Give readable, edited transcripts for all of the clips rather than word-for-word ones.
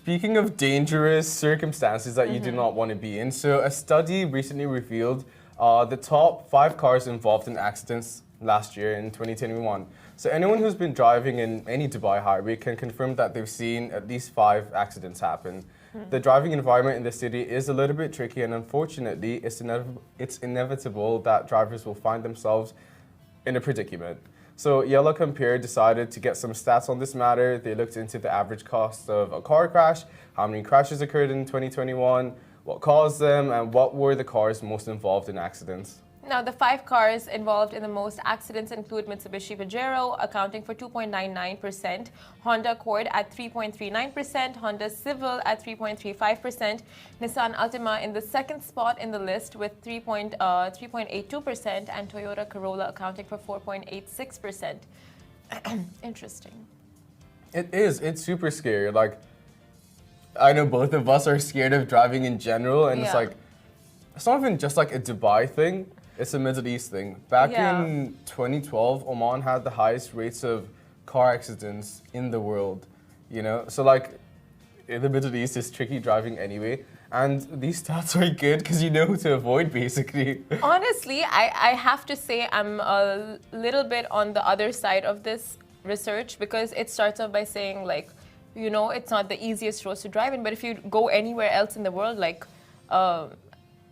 Speaking of dangerous circumstances that you do not want to be in, so a study recently revealed the top 5 cars involved in accidents last year in 2021. So anyone who's been driving in any Dubai highway can confirm that they've seen at least 5 accidents happen. The driving environment in the city is a little bit tricky, and unfortunately, it's inevitable that drivers will find themselves in a predicament. So Yellow Compare decided to get some stats on this matter. They looked into the average cost of a car crash, how many crashes occurred in 2021, what caused them, and what were the cars most involved in accidents. Now, the 5 cars involved in the most accidents include Mitsubishi Pajero, accounting for 2.99%, Honda Accord at 3.39%, Honda Civic at 3.35%, Nissan Altima in the second spot in the list with 3.82%, and Toyota Corolla accounting for 4.86%. Interesting. It is. It's super scary. Like, I know both of us are scared of driving in general, and it's like, it's not even just like a Dubai thing. It's a Middle East thing. Back in 2012, Oman had the highest rates of car accidents in the world, you know? So like, in the Middle East, it's tricky driving anyway. And these stats are good because you know who to avoid, basically. Honestly, I have to say I'm a little bit on the other side of this research, because it starts off by saying, like, you know, it's not the easiest roads to drive in, but if you go anywhere else in the world, like,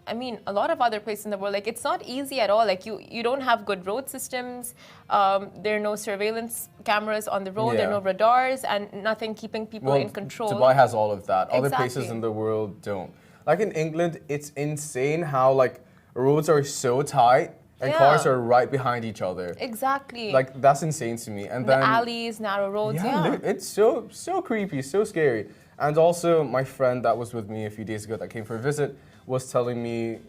I mean, a lot of other places in the world, like, it's not easy at all. Like, you don't have good road systems. There are no surveillance cameras on the road. There are no radars, and nothing keeping people in control. Dubai has all of that. Other places in the world don't. Like in England, it's insane how like roads are so tight and cars are right behind each other. Exactly. Like, that's insane to me. And then the alleys, narrow roads. It's so creepy, so scary. And also, my friend that was with me a few days ago that came for a visit was telling me,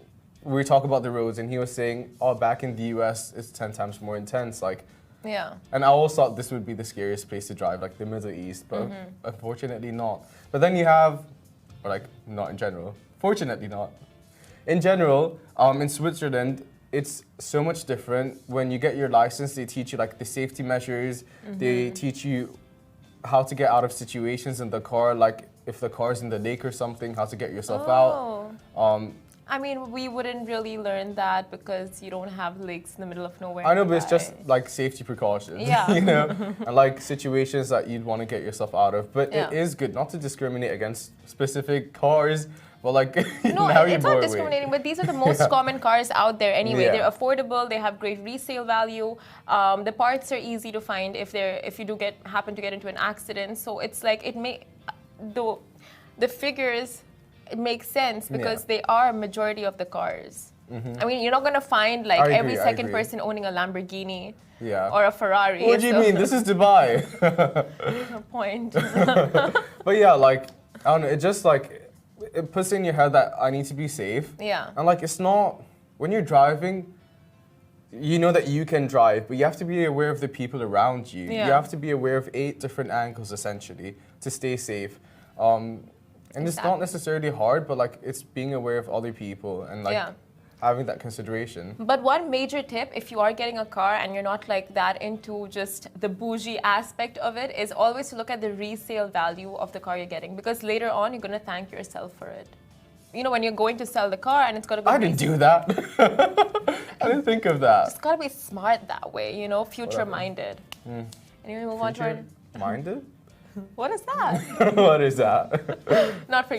we were talking about the roads, and he was saying, oh, back in the US, it's 10 times more intense. Like, and I always thought this would be the scariest place to drive, like the Middle East, but unfortunately not. But then you have, or like, not in general, fortunately not. In general, in Switzerland, it's so much different. When you get your license, they teach you like the safety measures, they teach you how to get out of situations in the car, like if the car's in the lake or something, how to get yourself out. I mean, we wouldn't really learn that because you don't have lakes in the middle of nowhere. I know, but it's just like safety precautions, you know, and like situations that you'd want to get yourself out of. But it is good not to discriminate against specific cars, but like no, it's not discriminating, but these are the most common cars out there anyway. They're affordable, they have great resale value. The parts are easy to find if you do happen to get into an accident. So it's like the figures, it makes sense because they are a majority of the cars. I mean, you're not going to find like every second person owning a Lamborghini or a Ferrari. What do you mean? This is Dubai. No point. But yeah, like, I don't know, it just like, it puts in your head that I need to be safe. And like, it's not, when you're driving, you know that you can drive, but you have to be aware of the people around you. You have to be aware of 8 different angles, essentially, to stay safe. And it's not necessarily hard, but like, it's being aware of other people and like having that consideration. But one major tip, if you are getting a car and you're not like that into just the bougie aspect of it, is always to look at the resale value of the car you're getting, because later on you're going to thank yourself for it. You know, when you're going to sell the car and it's got to go. I didn't do that. I didn't think of that. It's got to be smart that way, you know, future-minded. Anyway, move on to our... Minded? What is that? What is that? Not for